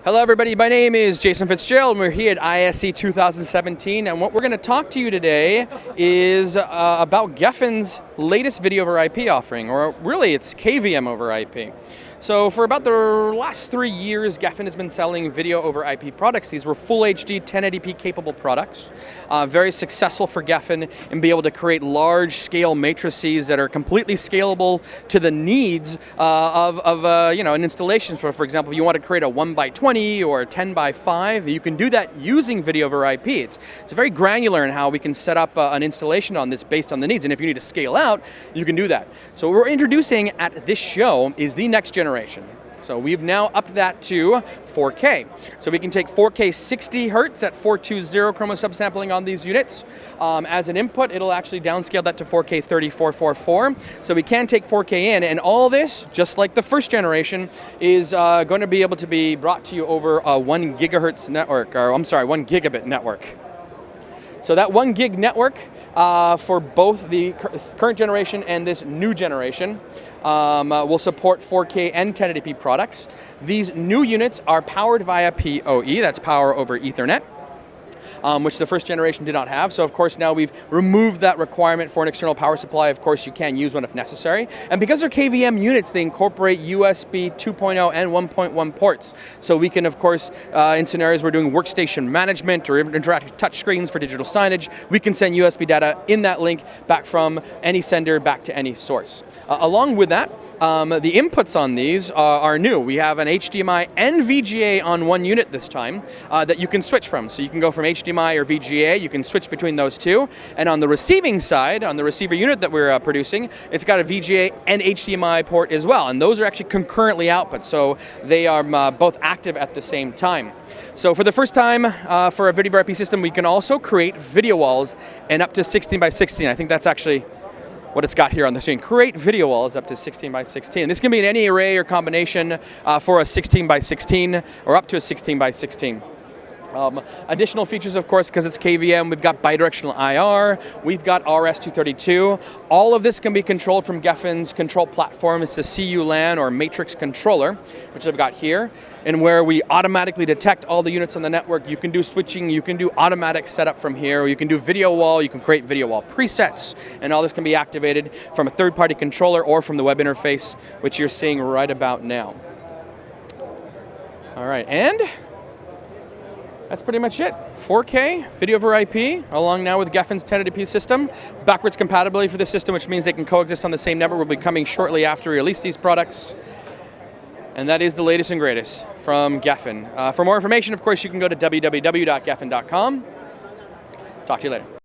Hello everybody, my name is Jason Fitzgerald and we're here at ISE 2017, and what we're going to talk to you today is about Gefen's latest video over IP offering, or really it's KVM over IP. So for about the last 3 years, Gefen has been selling video over IP products. These were full HD 1080p capable products. Very successful for Gefen in being able to create large scale matrices that are completely scalable to the needs of an installation. For example, if you want to create a 1x20 or a 10x5, you can do that using video over IP. It's very granular in how we can set up an installation on this based on the needs. And if you need to scale out, you can do that. So what we're introducing at this show is the next generation. So we've now upped that to 4K. So we can take 4K 60 Hertz at 420 chroma subsampling on these units. As an input, it'll actually downscale that to 4K 3444. So we can take 4K in, and all this, just like the first generation, is going to be able to be brought to you over a 1 gigahertz network, or I'm sorry, 1 gigabit network. So that 1 gig network for both the current generation and this new generation will support 4K and 1080p products. These new units are powered via PoE, that's power over Ethernet, which the first generation did not have. So of course now we've removed that requirement for an external power supply. Of course you can use one if necessary. And because they're KVM units, they incorporate USB 2.0 and 1.1 ports. So we can, of course, in scenarios we're doing workstation management or interactive touchscreens for digital signage, we can send USB data in that link back from any sender back to any source. Along with that, the inputs on these are new. We have an HDMI and VGA on one unit this time that you can switch from. So you can go from HDMI or VGA, you can switch between those two. And on the receiving side, on the receiver unit that we're producing, it's got a VGA and HDMI port as well. And those are actually concurrently output, so they are both active at the same time. So for the first time for a video over IP system, we can also create video walls and up to 16 by 16. I think that's actually what it's got here on the screen. Create video walls up to 16 by 16. This can be in any array or combination for a 16 by 16 or up to a 16 by 16. Additional features, of course, because it's KVM, we've got bidirectional IR, we've got RS-232. All of this can be controlled from Gefen's control platform. It's the CU-LAN or Matrix controller, which I've got here, and where we automatically detect all the units on the network. You can do switching, you can do automatic setup from here, or you can do video wall, you can create video wall presets, and all this can be activated from a third-party controller or from the web interface, which you're seeing right about now. All right, and that's pretty much it. 4K, video over IP, along now with Gefen's 1080p system. Backwards compatibility for the system, which means they can coexist on the same network, will be coming shortly after we release these products. And that is the latest and greatest from Gefen. For more information, of course, you can go to www.gefen.com. Talk to you later.